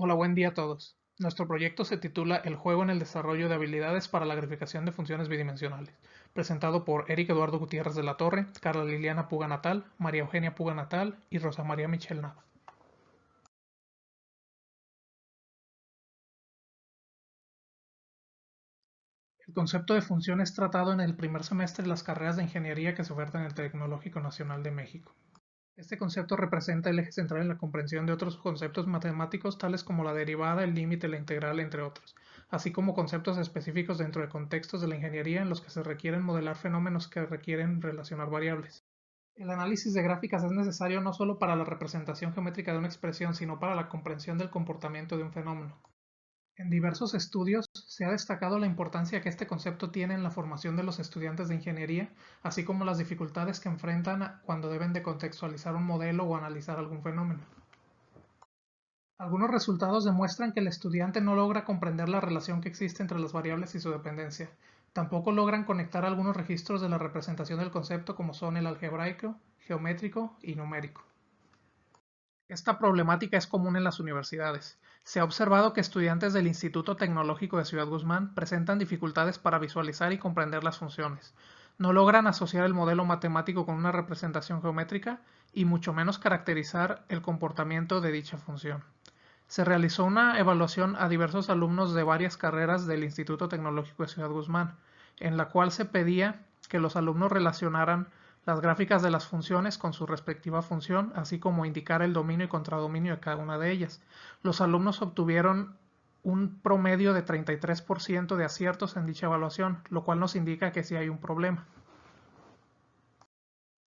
Hola, buen día a todos. Nuestro proyecto se titula El juego en el desarrollo de habilidades para la graficación de funciones bidimensionales, presentado por Eric Eduardo Gutiérrez de la Torre, Carla Liliana Puga Natal, María Eugenia Puga Natal y Rosa María Michel Nava. El concepto de función es tratado en el primer semestre de las carreras de ingeniería que se ofertan en el Tecnológico Nacional de México. Este concepto representa el eje central en la comprensión de otros conceptos matemáticos tales como la derivada, el límite, la integral, entre otros, así como conceptos específicos dentro de contextos de la ingeniería en los que se requieren modelar fenómenos que requieren relacionar variables. El análisis de gráficas es necesario no solo para la representación geométrica de una expresión, sino para la comprensión del comportamiento de un fenómeno. En diversos estudios se ha destacado la importancia que este concepto tiene en la formación de los estudiantes de ingeniería, así como las dificultades que enfrentan cuando deben de contextualizar un modelo o analizar algún fenómeno. Algunos resultados demuestran que el estudiante no logra comprender la relación que existe entre las variables y su dependencia. Tampoco logran conectar algunos registros de la representación del concepto como son el algebraico, geométrico y numérico. Esta problemática es común en las universidades. Se ha observado que estudiantes del Instituto Tecnológico de Ciudad Guzmán presentan dificultades para visualizar y comprender las funciones. No logran asociar el modelo matemático con una representación geométrica y mucho menos caracterizar el comportamiento de dicha función. Se realizó una evaluación a diversos alumnos de varias carreras del Instituto Tecnológico de Ciudad Guzmán, en la cual se pedía que los alumnos relacionaran las gráficas de las funciones con su respectiva función, así como indicar el dominio y contradominio de cada una de ellas. Los alumnos obtuvieron un promedio de 33% de aciertos en dicha evaluación, lo cual nos indica que sí hay un problema.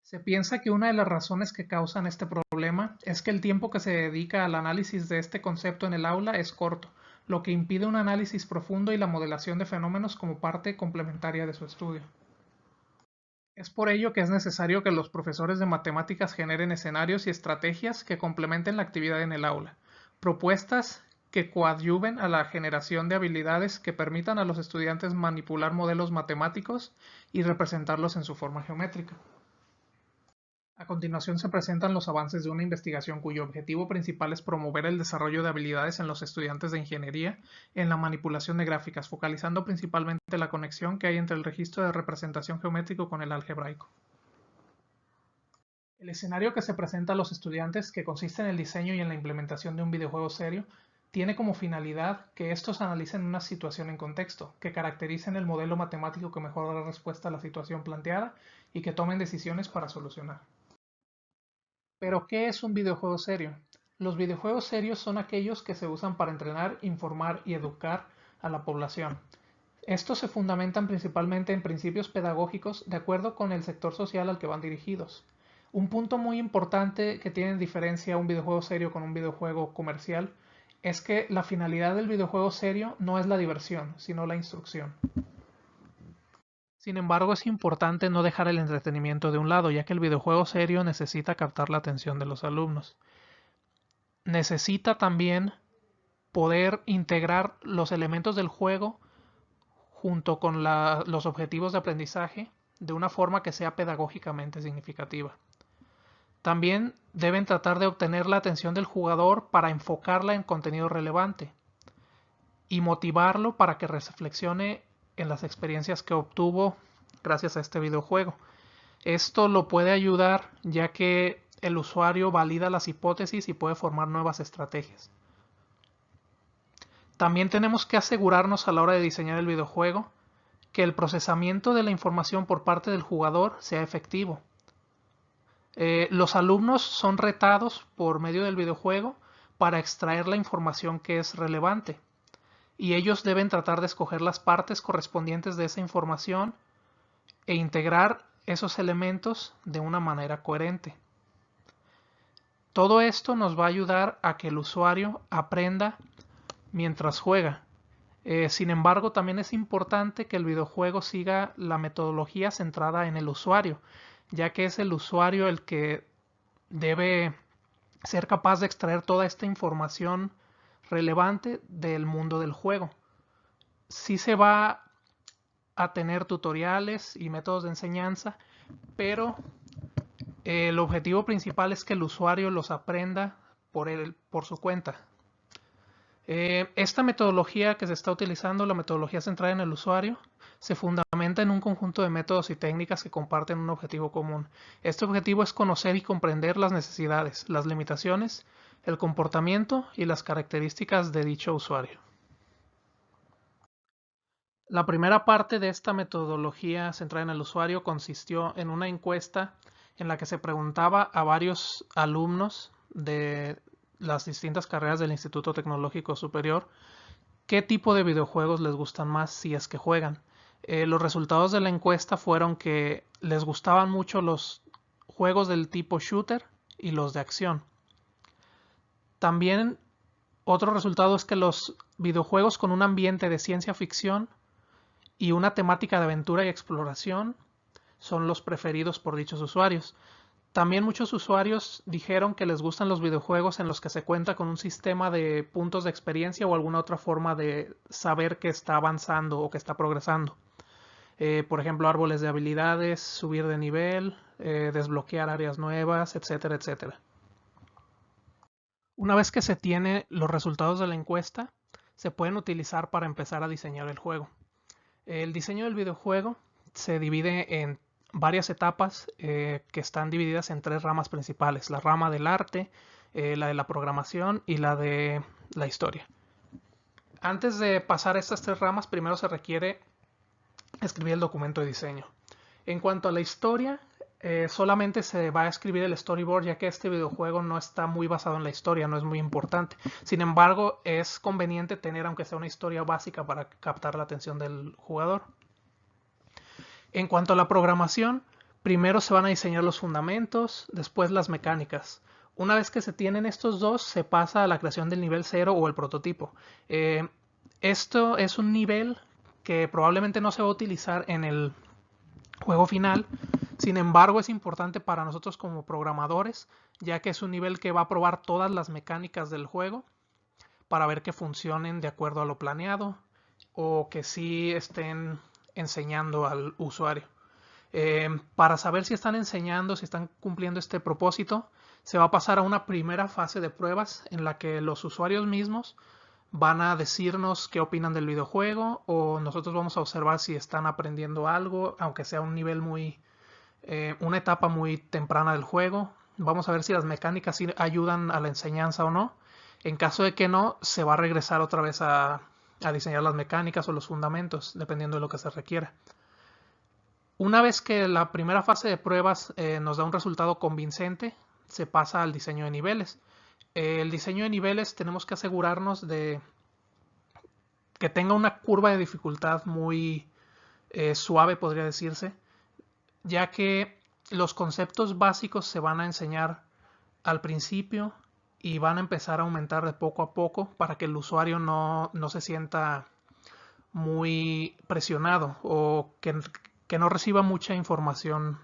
Se piensa que una de las razones que causan este problema es que el tiempo que se dedica al análisis de este concepto en el aula es corto, lo que impide un análisis profundo y la modelación de fenómenos como parte complementaria de su estudio. Es por ello que es necesario que los profesores de matemáticas generen escenarios y estrategias que complementen la actividad en el aula, propuestas que coadyuven a la generación de habilidades que permitan a los estudiantes manipular modelos matemáticos y representarlos en su forma geométrica. A continuación se presentan los avances de una investigación cuyo objetivo principal es promover el desarrollo de habilidades en los estudiantes de ingeniería en la manipulación de gráficas, focalizando principalmente la conexión que hay entre el registro de representación geométrico con el algebraico. El escenario que se presenta a los estudiantes, que consiste en el diseño y en la implementación de un videojuego serio, tiene como finalidad que estos analicen una situación en contexto, que caractericen el modelo matemático que mejor da respuesta a la situación planteada y que tomen decisiones para solucionar. Pero, ¿qué es un videojuego serio? Los videojuegos serios son aquellos que se usan para entrenar, informar y educar a la población. Estos se fundamentan principalmente en principios pedagógicos de acuerdo con el sector social al que van dirigidos. Un punto muy importante que tiene en diferencia un videojuego serio con un videojuego comercial es que la finalidad del videojuego serio no es la diversión, sino la instrucción. Sin embargo, es importante no dejar el entretenimiento de un lado, ya que el videojuego serio necesita captar la atención de los alumnos. Necesita también poder integrar los elementos del juego junto con los objetivos de aprendizaje de una forma que sea pedagógicamente significativa. También deben tratar de obtener la atención del jugador para enfocarla en contenido relevante y motivarlo para que reflexione en las experiencias que obtuvo gracias a este videojuego. Esto lo puede ayudar ya que el usuario valida las hipótesis y puede formar nuevas estrategias. También tenemos que asegurarnos a la hora de diseñar el videojuego que el procesamiento de la información por parte del jugador sea efectivo. Los alumnos son retados por medio del videojuego para extraer la información que es relevante y ellos deben tratar de escoger las partes correspondientes de esa información e integrar esos elementos de una manera coherente. Todo esto nos va a ayudar a que el usuario aprenda mientras juega. Sin embargo, también es importante que el videojuego siga la metodología centrada en el usuario, ya que es el usuario el que debe ser capaz de extraer toda esta información relevante del mundo del juego. Sí se va a tener tutoriales y métodos de enseñanza, pero el objetivo principal es que el usuario los aprenda por su cuenta. Esta metodología que se está utilizando, la metodología centrada en el usuario, se fundamenta en un conjunto de métodos y técnicas que comparten un objetivo común. Este objetivo es conocer y comprender las necesidades, las limitaciones, el comportamiento y las características de dicho usuario. La primera parte de esta metodología centrada en el usuario consistió en una encuesta en la que se preguntaba a varios alumnos de las distintas carreras del Instituto Tecnológico Superior qué tipo de videojuegos les gustan más si es que juegan. Los resultados de la encuesta fueron que les gustaban mucho los juegos del tipo shooter y los de acción. También otro resultado es que los videojuegos con un ambiente de ciencia ficción y una temática de aventura y exploración son los preferidos por dichos usuarios. También muchos usuarios dijeron que les gustan los videojuegos en los que se cuenta con un sistema de puntos de experiencia o alguna otra forma de saber que está avanzando o que está progresando. Por ejemplo, árboles de habilidades, subir de nivel, desbloquear áreas nuevas, etcétera, etcétera. Una vez que se tiene los resultados de la encuesta, se pueden utilizar para empezar a diseñar el juego. El diseño del videojuego se divide en varias etapas que están divididas en tres ramas principales: la rama del arte, la de la programación y la de la historia. Antes de pasar a estas tres ramas, primero se requiere escribir el documento de diseño. En cuanto a la historia, solamente se va a escribir el storyboard, ya que este videojuego no está muy basado en la historia, no es muy importante. Sin embargo, es conveniente tener, aunque sea una historia básica, para captar la atención del jugador. En cuanto a la programación, primero se van a diseñar los fundamentos, después las mecánicas. Una vez que se tienen estos dos, se pasa a la creación del nivel 0 o el prototipo. Esto es un nivel que probablemente no se va a utilizar en el juego final. Sin embargo, es importante para nosotros como programadores, ya que es un nivel que va a probar todas las mecánicas del juego para ver que funcionen de acuerdo a lo planeado o que sí estén enseñando al usuario. Para saber si están enseñando, si están cumpliendo este propósito, se va a pasar a una primera fase de pruebas en la que los usuarios mismos van a decirnos qué opinan del videojuego, o nosotros vamos a observar si están aprendiendo algo, aunque sea un nivel una etapa muy temprana del juego. Vamos a ver si las mecánicas ayudan a la enseñanza o no. En caso de que no, se va a regresar otra vez a diseñar las mecánicas o los fundamentos, dependiendo de lo que se requiera. Una vez que la primera fase de pruebas nos da un resultado convincente, se pasa al diseño de niveles. El diseño de niveles tenemos que asegurarnos de que tenga una curva de dificultad muy suave, podría decirse, ya que los conceptos básicos se van a enseñar al principio y van a empezar a aumentar de poco a poco para que el usuario no se sienta muy presionado o que no reciba mucha información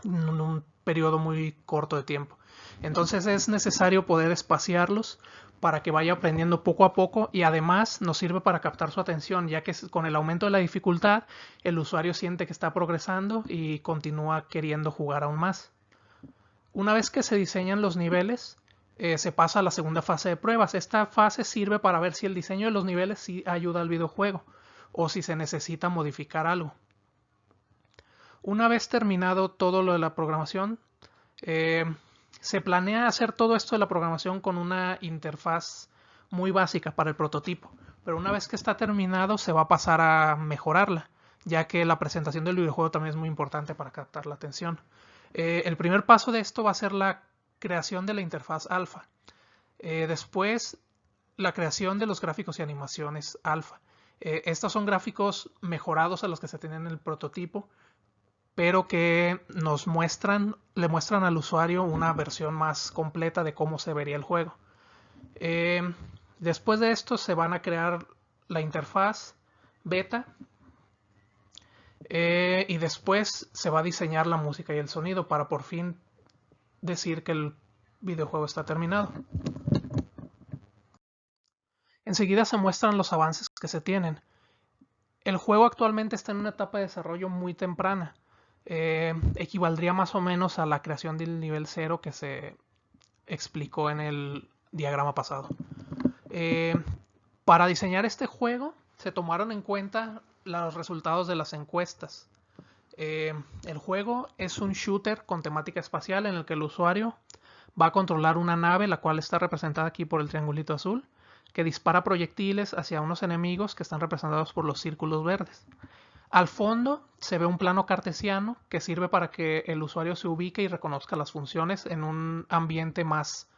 en un periodo muy corto de tiempo. Entonces es necesario poder espaciarlos para que vaya aprendiendo poco a poco, y además nos sirve para captar su atención, ya que con el aumento de la dificultad el usuario siente que está progresando y continúa queriendo jugar aún más. Una vez que se diseñan los niveles, se pasa a la segunda fase de pruebas. Esta fase sirve para ver si el diseño de los niveles sí ayuda al videojuego o si se necesita modificar algo. Una vez terminado todo lo de la programación, se planea hacer todo esto de la programación con una interfaz muy básica para el prototipo, pero una vez que está terminado se va a pasar a mejorarla, ya que la presentación del videojuego también es muy importante para captar la atención. El primer paso de esto va a ser la creación de la interfaz alfa. Después, la creación de los gráficos y animaciones alfa. Estos son gráficos mejorados a los que se tienen en el prototipo, pero que le muestran al usuario una versión más completa de cómo se vería el juego. Después de esto se van a crear la interfaz beta, y después se va a diseñar la música y el sonido para por fin decir que el videojuego está terminado. Enseguida se muestran los avances que se tienen. El juego actualmente está en una etapa de desarrollo muy temprana. Equivaldría más o menos a la creación del nivel 0 que se explicó en el diagrama pasado. Eh, para diseñar este juego se tomaron en cuenta los resultados de las encuestas. El juego es un shooter con temática espacial en el que el usuario va a controlar una nave, la cual está representada aquí por el triangulito azul, que dispara proyectiles hacia unos enemigos que están representados por los círculos verdes. Al fondo se ve un plano cartesiano que sirve para que el usuario se ubique y reconozca las funciones en un ambiente más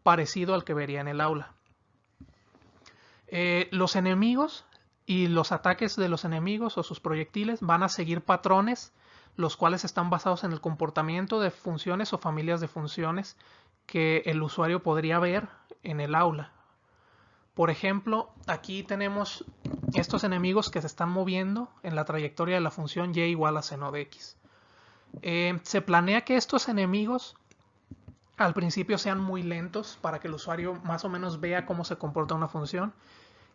parecido al que vería en el aula. Los enemigos y los ataques de los enemigos o sus proyectiles van a seguir patrones, los cuales están basados en el comportamiento de funciones o familias de funciones que el usuario podría ver en el aula. Por ejemplo, aquí tenemos estos enemigos que se están moviendo en la trayectoria de la función y igual a seno de x. Se planea que estos enemigos al principio sean muy lentos para que el usuario más o menos vea cómo se comporta una función,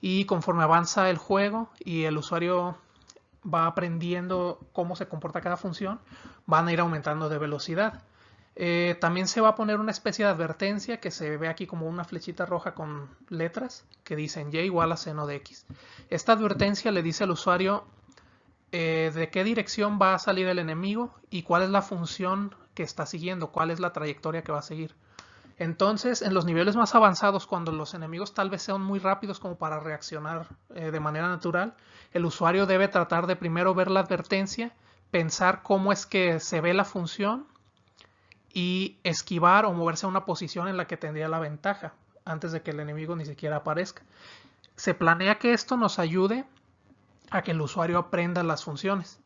y conforme avanza el juego y el usuario va aprendiendo cómo se comporta cada función, van a ir aumentando de velocidad. También se va a poner una especie de advertencia que se ve aquí como una flechita roja con letras que dicen y igual a seno de x. Esta advertencia le dice al usuario de qué dirección va a salir el enemigo y cuál es la función que está siguiendo, cuál es la trayectoria que va a seguir. Entonces, en los niveles más avanzados, cuando los enemigos tal vez sean muy rápidos como para reaccionar de manera natural, el usuario debe tratar de primero ver la advertencia, pensar cómo es que se ve la función y esquivar o moverse a una posición en la que tendría la ventaja antes de que el enemigo ni siquiera aparezca. Se planea que esto nos ayude a que el usuario aprenda las funciones.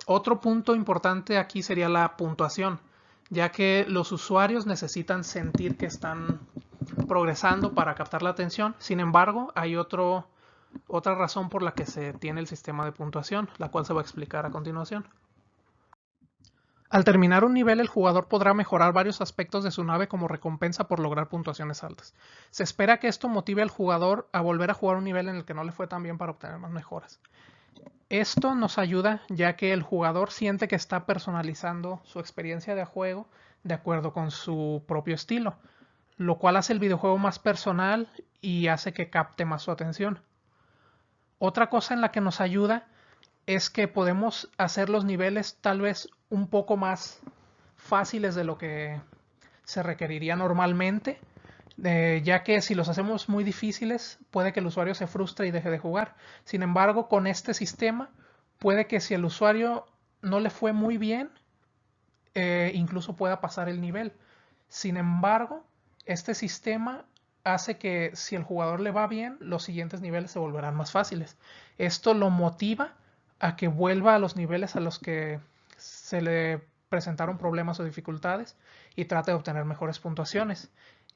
Otro punto importante aquí sería la puntuación, ya que los usuarios necesitan sentir que están progresando para captar la atención. Sin embargo, hay otra razón por la que se tiene el sistema de puntuación, la cual se va a explicar a continuación. Al terminar un nivel, el jugador podrá mejorar varios aspectos de su nave como recompensa por lograr puntuaciones altas. Se espera que esto motive al jugador a volver a jugar un nivel en el que no le fue tan bien para obtener más mejoras. Esto nos ayuda ya que el jugador siente que está personalizando su experiencia de juego de acuerdo con su propio estilo, lo cual hace el videojuego más personal y hace que capte más su atención. Otra cosa en la que nos ayuda es que podemos hacer los niveles tal vez un poco más fáciles de lo que se requeriría normalmente, ya que si los hacemos muy difíciles puede que el usuario se frustre y deje de jugar. Sin embargo, con este sistema puede que si el usuario no le fue muy bien, incluso pueda pasar el nivel. Sin embargo, este sistema hace que si el jugador le va bien, los siguientes niveles se volverán más fáciles. Esto lo motiva a que vuelva a los niveles a los que se le presentaron problemas o dificultades y trate de obtener mejores puntuaciones,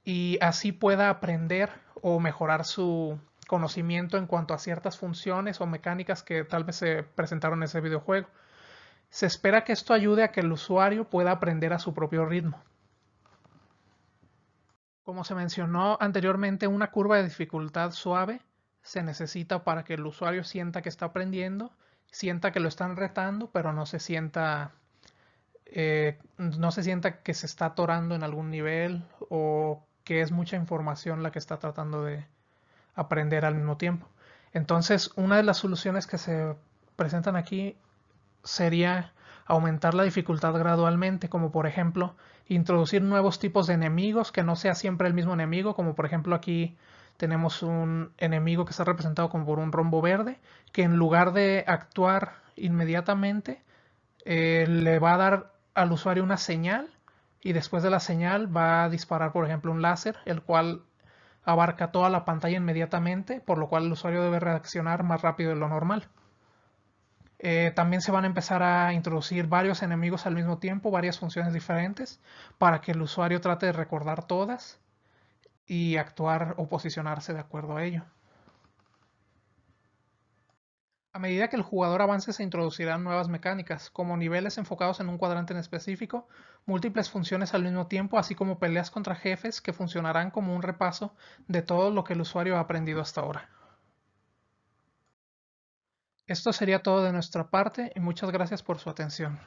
y así pueda aprender o mejorar su conocimiento en cuanto a ciertas funciones o mecánicas que tal vez se presentaron en ese videojuego. Se espera que esto ayude a que el usuario pueda aprender a su propio ritmo. Como se mencionó anteriormente, una curva de dificultad suave se necesita para que el usuario sienta que está aprendiendo, sienta que lo están retando, pero no se sienta que se está atorando en algún nivel o que es mucha información la que está tratando de aprender al mismo tiempo. Entonces, una de las soluciones que se presentan aquí sería aumentar la dificultad gradualmente, como por ejemplo introducir nuevos tipos de enemigos que no sea siempre el mismo enemigo, como por ejemplo aquí tenemos un enemigo que está representado como por un rombo verde, que en lugar de actuar inmediatamente le va a dar al usuario una señal y después de la señal va a disparar por ejemplo un láser, el cual abarca toda la pantalla inmediatamente, por lo cual el usuario debe reaccionar más rápido de lo normal. También se van a empezar a introducir varios enemigos al mismo tiempo, varias funciones diferentes, para que el usuario trate de recordar todas y actuar o posicionarse de acuerdo a ello. A medida que el jugador avance se introducirán nuevas mecánicas, como niveles enfocados en un cuadrante en específico, múltiples funciones al mismo tiempo, así como peleas contra jefes que funcionarán como un repaso de todo lo que el usuario ha aprendido hasta ahora. Esto sería todo de nuestra parte y muchas gracias por su atención.